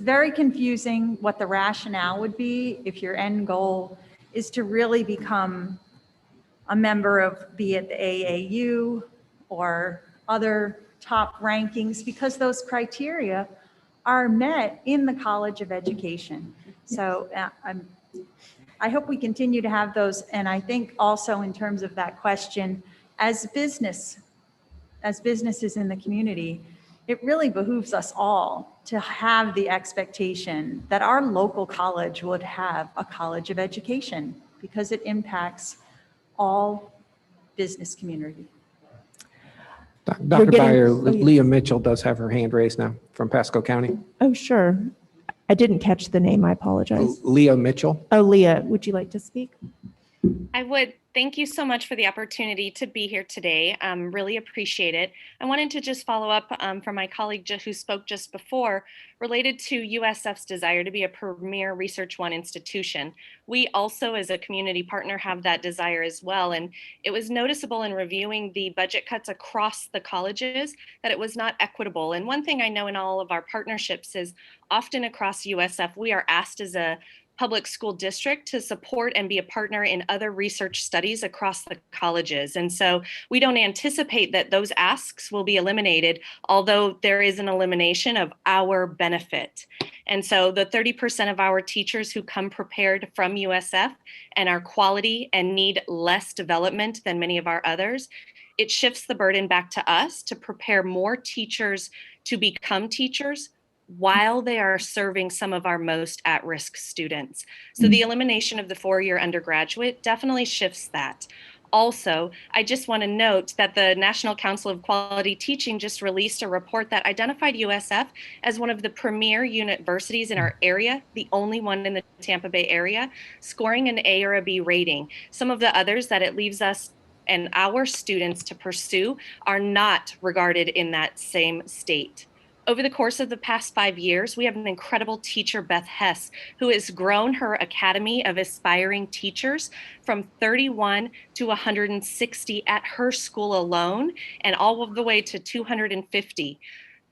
very confusing what the rationale would be if your end goal is to really become a member of, be it the AAU or other top rankings, because those criteria are met in the College of Education. So I hope we continue to have those. And I think also in terms of that question, as businesses in the community, it really behooves us all to have the expectation that our local college would have a college of education because it impacts all business community. Dr. getting- Byer, oh, yeah. Leah Mitchell does have her hand raised now from Pasco County. Oh, sure. I didn't catch the name. I apologize. Leah Mitchell. Oh, Leah, would you like to speak? I would. Thank you so much for the opportunity to be here today. Really appreciate it. I wanted to just follow up from my colleague who spoke just before related to USF's desire to be a premier Research One institution. We also, as a community partner, have that desire as well. And it was noticeable in reviewing the budget cuts across the colleges that it was not equitable. And one thing I know in all of our partnerships is often across USF, we are asked as a public school district to support and be a partner in other research studies across the colleges. And so we don't anticipate that those asks will be eliminated, although there is an elimination of our benefit. And so the 30% of our teachers who come prepared from USF and are quality and need less development than many of our others, it shifts the burden back to us to prepare more teachers to become teachers while they are serving some of our most at-risk students. So the elimination of the four-year undergraduate definitely shifts that. Also, I just want to note that the National Council of Quality Teaching just released a report that identified USF as one of the premier universities in our area, the only one in the Tampa Bay area, scoring an A or a B rating. Some of the others that it leaves us and our students to pursue are not regarded in that same state. Over the course of the past 5 years, we have an incredible teacher, Beth Hess, who has grown her Academy of Aspiring Teachers from 31 to 160 at her school alone, and all of the way to 250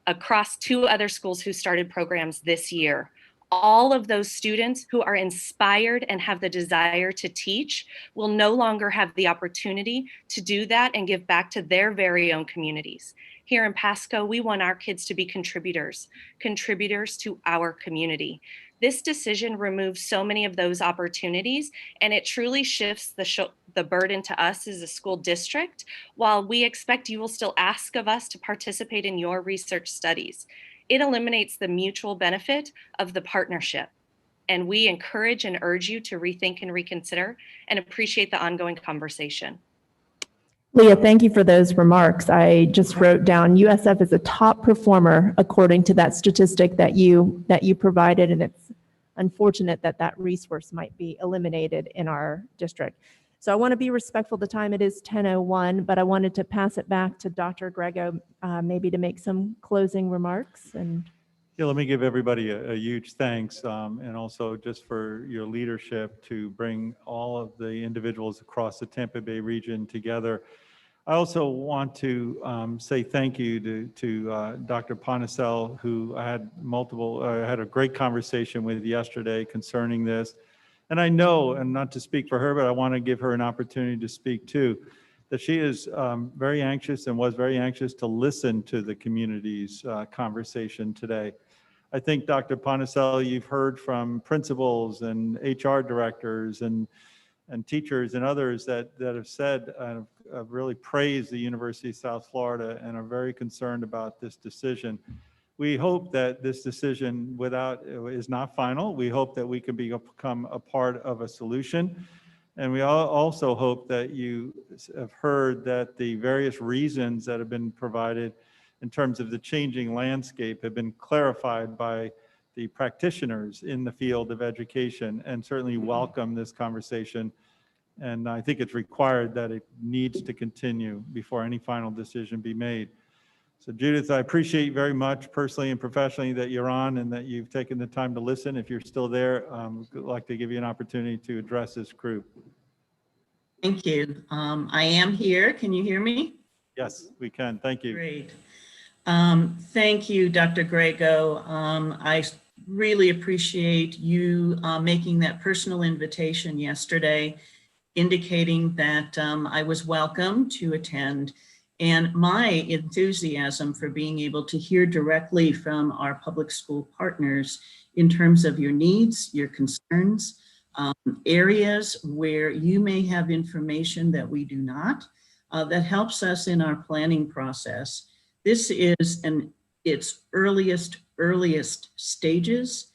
across 2 other schools who started programs this year. All of those students who are inspired and have the desire to teach will no longer have the opportunity to do that and give back to their very own communities. Here in Pasco, we want our kids to be contributors to our community. This decision removes so many of those opportunities, and it truly shifts the burden to us as a school district, while we expect you will still ask of us to participate in your research studies. It eliminates the mutual benefit of the partnership, and we encourage and urge you to rethink and reconsider and appreciate the ongoing conversation. Leah, thank you for those remarks. I just wrote down USF is a top performer according to that statistic that you provided, and it's unfortunate that that resource might be eliminated in our district. So I want to be respectful of the time. It is 10:01, but I wanted to pass it back to Dr. Grego, maybe to make some closing remarks. And yeah, let me give everybody a huge thanks, and also just for your leadership to bring all of the individuals across the Tampa Bay region together. I also want to say thank you to Dr. Ponacel, who I had a great conversation with yesterday concerning this. And I know, and not to speak for her, but I want to give her an opportunity to speak too, that she is very anxious and was very anxious to listen to the community's conversation today. I think, Dr. Ponacel, you've heard from principals and HR directors and teachers and others that have said, have really praised the University of South Florida and are very concerned about this decision. We hope that this decision is not final. We hope that we can become a part of a solution. And we also hope that you have heard that the various reasons that have been provided in terms of the changing landscape have been clarified by the practitioners in the field of education, and certainly welcome this conversation. And I think it's required that it needs to continue before any final decision be made. So Judith, I appreciate very much personally and professionally that you're on and that you've taken the time to listen. If you're still there, I'd like to give you an opportunity to address this group. Thank you. I am here. Can you hear me? Yes, we can. Thank you. Great. Thank you, Dr. Grego. I really appreciate you making that personal invitation yesterday, indicating that I was welcome to attend, and my enthusiasm for being able to hear directly from our public school partners in terms of your needs, your concerns, areas where you may have information that we do not, that helps us in our planning process. This is an its earliest stages,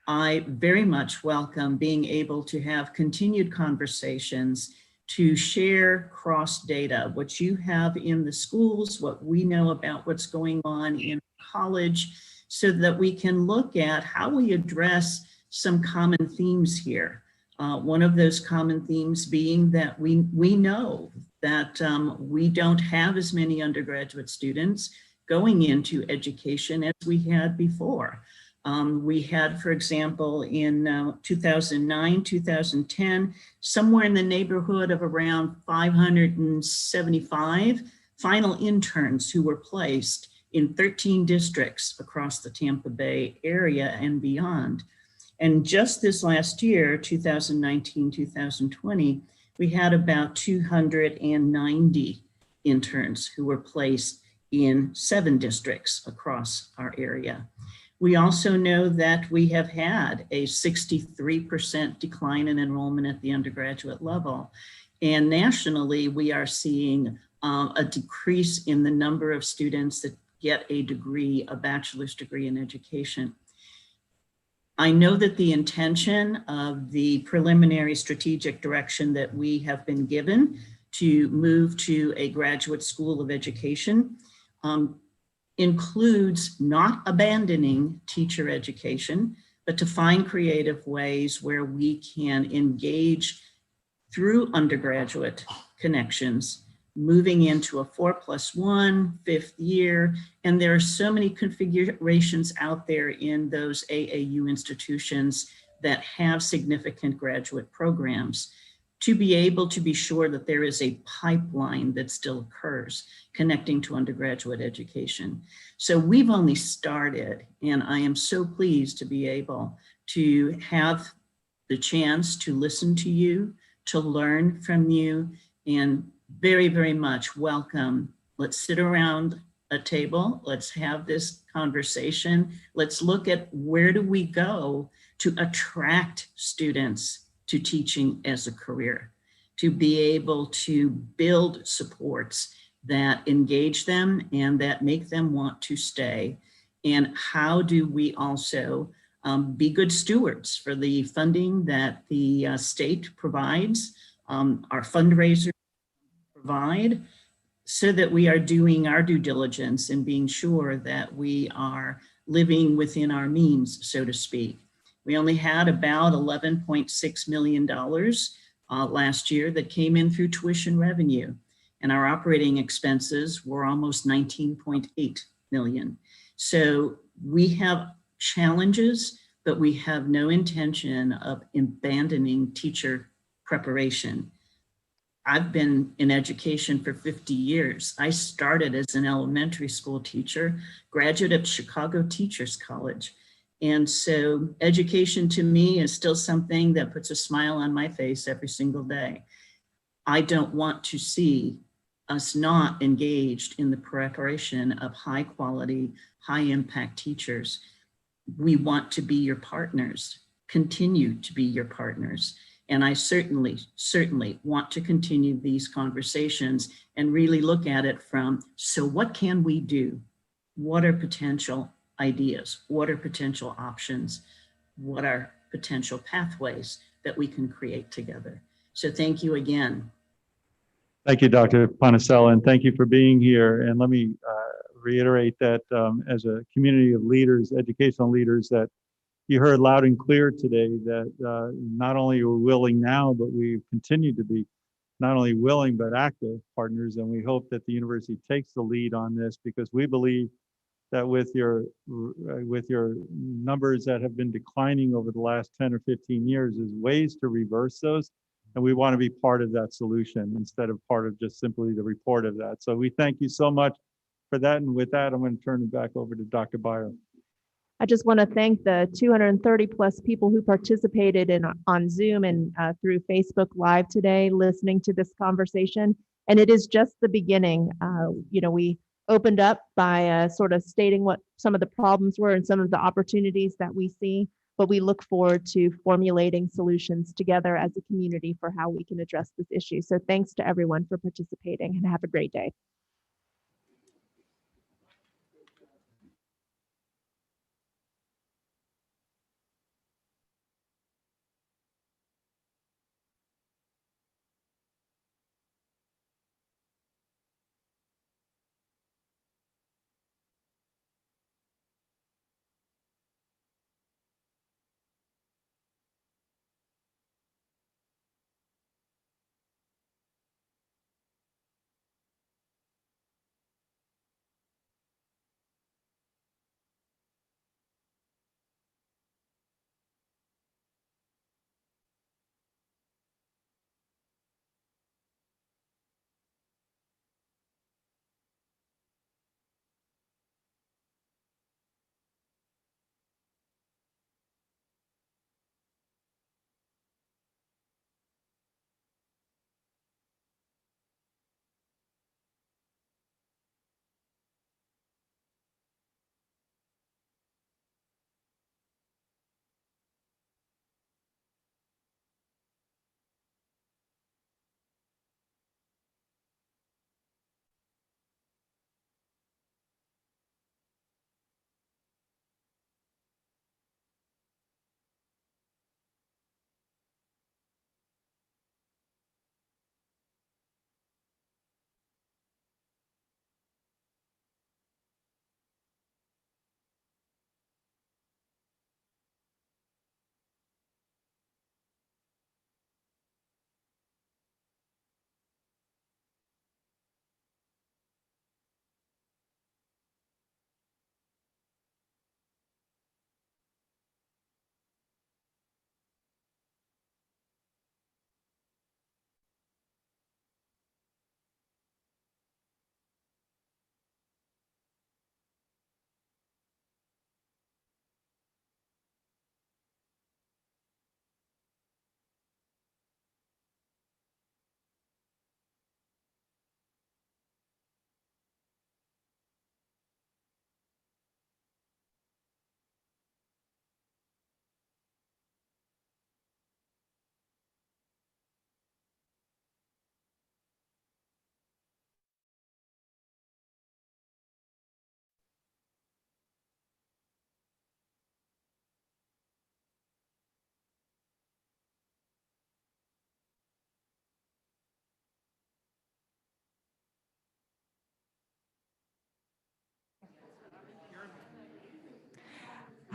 I very much welcome being able to have continued conversations to share cross data, what you have in the schools, what we know about what's going on in college, so that we can look at how we address some common themes here. One of those common themes being that we know that we don't have as many undergraduate students going into education as we had before. We had, for example, in 2009, 2010, somewhere in the neighborhood of around 575 final interns who were placed in 13 districts across the Tampa Bay area and beyond. And just this last year, 2019, 2020, we had about 290 interns who were placed in 7 districts across our area. We also know that we have had a 63% decline in enrollment at the undergraduate level. And nationally, we are seeing a decrease in the number of students that get a degree, a bachelor's degree in education. I know that the intention of the preliminary strategic direction that we have been given to move to a graduate school of education includes not abandoning teacher education, but to find creative ways where we can engage through undergraduate connections, moving into a 4+1 5th year. And there are so many configurations out there in those AAU institutions that have significant graduate programs, to be able to be sure that there is a pipeline that still occurs connecting to undergraduate education. So we've only started, and I am so pleased to be able to have the chance to listen to you, to learn from you, and very, very much welcome. Let's sit around a table. Let's have this conversation. Let's look at where do we go to attract students to teaching as a career, to be able to build supports that engage them and that make them want to stay. And how do we also be good stewards for the funding that the state provides, our fundraisers provide, so that we are doing our due diligence and being sure that we are living within our means, so to speak. We only had about $11.6 million last year that came in through tuition revenue, and our operating expenses were almost 19.8 million. So we have challenges, but we have no intention of abandoning teacher preparation. I've been in education for 50 years. I started as an elementary school teacher, graduate of Chicago Teachers College. And so education to me is still something that puts a smile on my face every single day. I don't want to see us not engaged in the preparation of high quality, high impact teachers. We want to be your partners, continue to be your partners. And I certainly want to continue these conversations and really look at it from, so what can we do? What are potential ideas? What are potential options? What are potential pathways that we can create together? So thank you again. Thank you, Dr. Panicella, and thank you for being here. And let me reiterate that as a community of leaders, educational leaders, that you heard loud and clear today that not only are we willing now, but we continue to be not only willing, but active partners. And we hope that the university takes the lead on this, because we believe that with your numbers that have been declining over the last 10 or 15 years is ways to reverse those. And we want to be part of that solution instead of part of just simply the report of that. So we thank you so much for that. And with that, I'm going to turn it back over to Dr. Byron. I just want to thank the 230 plus people who participated on Zoom and through Facebook Live today, listening to this conversation. And it is just the beginning. We opened up by sort of stating what some of the problems were and some of the opportunities that we see, but we look forward to formulating solutions together as a community for how we can address this issue. So thanks to everyone for participating, and have a great day.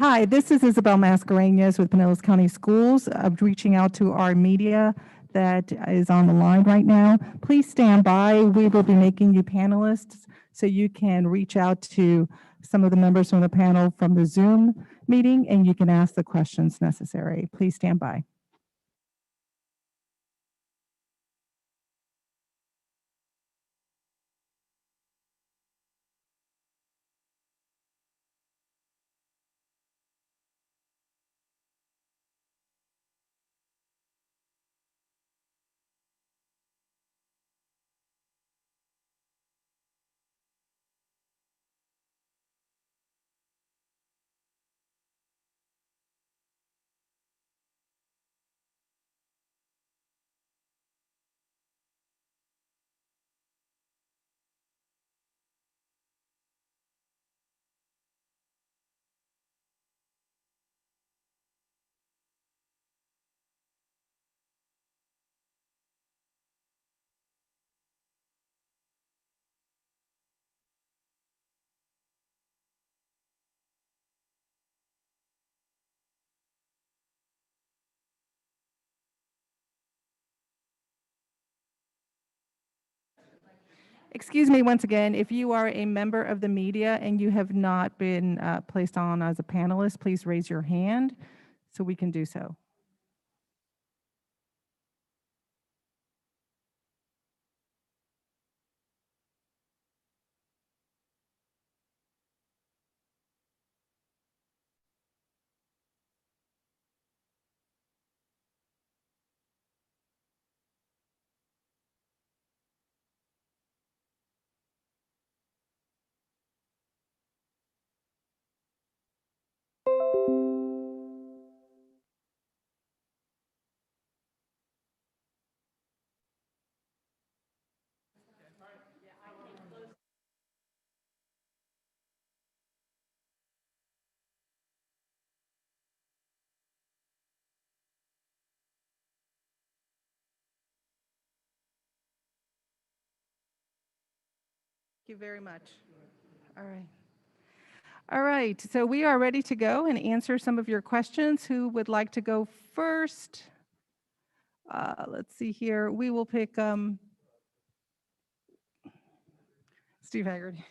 Hi, this is Isabel Mascareñas with Pinellas County Schools. I'm reaching out to our media that is on the line right now. Please stand by. We will be making you panelists so you can reach out to some of the members from the panel from the Zoom meeting and you can ask the questions necessary. Please stand by. Excuse me once again, if you are a member of the media and you have not been placed on as a panelist, please raise your hand so we can do so. Thank you very much. All right. All right, so we are ready to go and answer some of your questions. Who would like to go first? Let's see here. We will pick Steve Haggerty.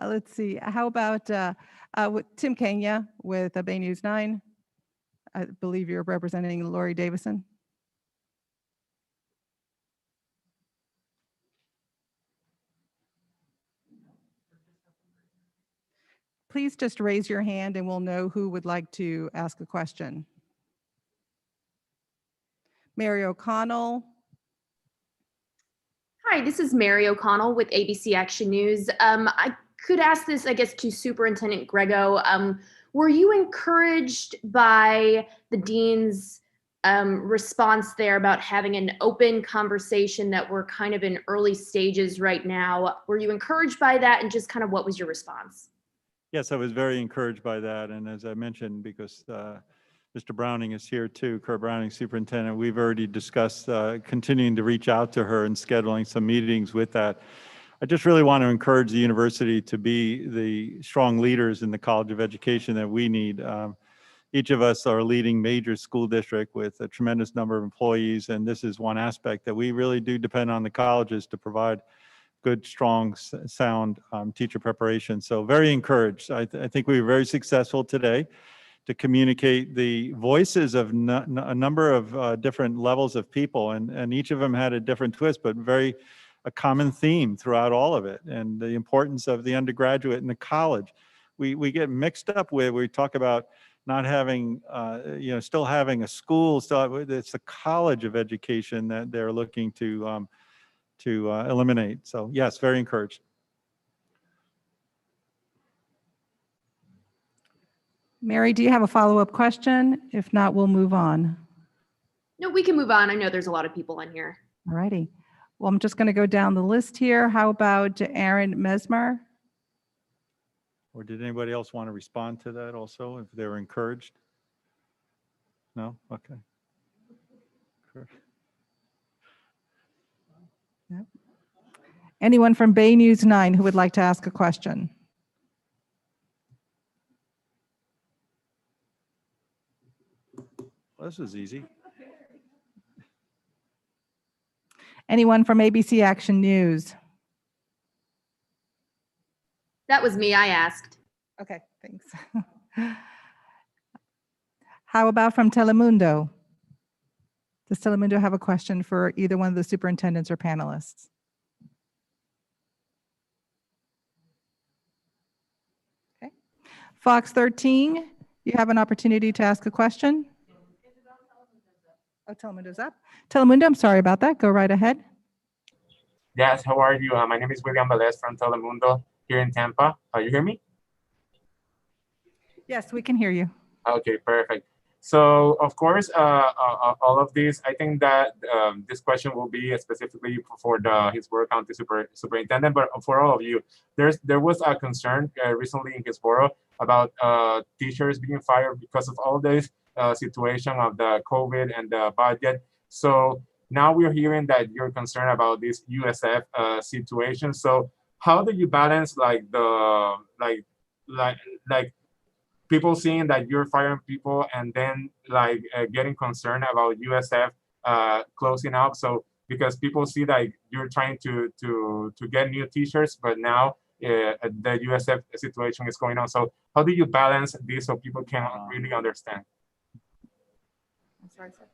Let's see. How about with Tim Kenya with Bay News 9? I believe you're representing Lori Davison. Please just raise your hand and we'll know who would like to ask a question. Mary O'Connell. Hi, this is Mary O'Connell with ABC Action News. I could ask this, I guess, to Superintendent Grego. Were you encouraged by the dean's response there about having an open conversation that we're kind of in early stages right now? Were you encouraged by that, and just kind of what was your response? Yes, I was very encouraged by that. And as I mentioned, because Mr. Browning is here too, Kurt Browning, superintendent, we've already discussed continuing to reach out to her and scheduling some meetings with that. I just really want to encourage the university to be the strong leaders in the College of Education that we need. Each of us are leading major school district with a tremendous number of employees, and this is one aspect that we really do depend on the colleges to provide good, strong, sound teacher preparation. So very encouraged. I think we were very successful today to communicate the voices of a number of different levels of people, and each of them had a different twist, but a common theme throughout all of it, and the importance of the undergraduate and the college. We get mixed up with, we talk about not having, still having a school, it's the College of Education that they're looking to eliminate. So yes, very encouraged. Mary, do you have a follow-up question? If not, we'll move on. No, we can move on. I know there's a lot of people in here. All righty. Well, I'm just going to go down the list here. How about Aaron Mesmer? Or did anybody else want to respond to that also, if they were encouraged? No? Okay. Yep. Anyone from Bay News 9 who would like to ask a question? this was easy. Anyone from ABC Action News? That was me, I asked. Okay, thanks. How about from Telemundo? Does Telemundo have a question for either one of the superintendents or panelists? Okay. Fox 13, you have an opportunity to ask a question. Oh, Telemundo's up. Telemundo, I'm sorry about that. Go right ahead. Yes, how are you? My name is William Velez from Telemundo here in Tampa. You hear me? Yes, we can hear you. Okay, perfect. So, of course, all of this, I think that this question will be specifically for the Hillsborough County Superintendent, but for all of you, there was a concern recently in Hillsborough about teachers being fired because of all this situation of the COVID and the budget. So now we're hearing that you're concerned about this USF situation. So how do you balance like the like people seeing that you're firing people and then like getting concerned about USF closing up? So because people see that you're trying to get new teachers, but now the USF situation is going on. So how do you balance this so people can really understand? I'm sorry, sir.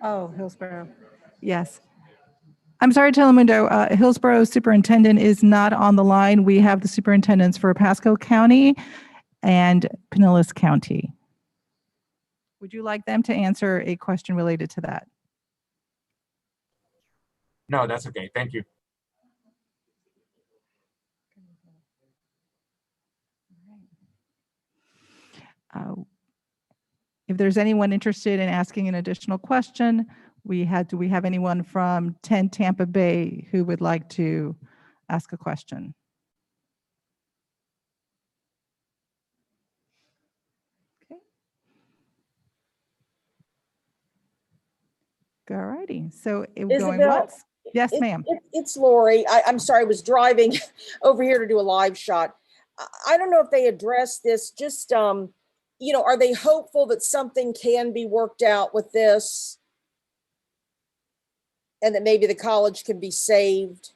Oh, Hillsborough. Yes. I'm sorry, Telemundo. Hillsborough superintendent is not on the line. We have the superintendents for Pasco County and Pinellas County. Would you like them to answer a question related to that? No, that's okay. Thank you. If there's anyone interested in asking an additional question, do we have anyone from 10 Tampa Bay who would like to ask a question? Okay. All righty. So going once. Yes, ma'am. It's Lori. I'm sorry, I was driving over here to do a live shot. I don't know if they addressed this, just, you know, are they hopeful that something can be worked out with this and that maybe the college can be saved?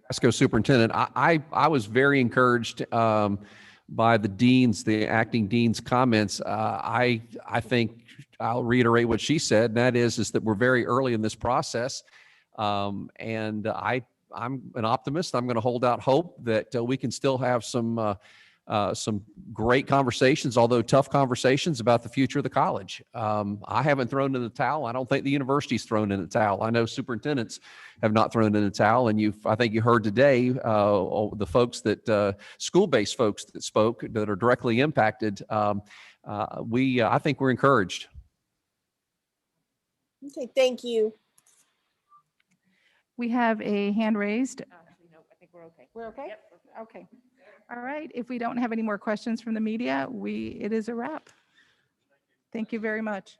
Pasco superintendent, I was very encouraged by the acting dean's comments. I think I'll reiterate what she said, and that is that we're very early in this process. And I'm an optimist. I'm going to hold out hope that we can still have some great conversations, although tough conversations about the future of the college. I haven't thrown in the towel. I don't think the university's thrown in the towel. I know superintendents have not thrown in the towel, and I think you heard today the folks that school-based folks that spoke that are directly impacted. I think we're encouraged. Okay, thank you. We have a hand raised. No, I think we're okay. We're okay? Yep. Okay. All right. If we don't have any more questions from the media, it is a wrap. Thank you very much.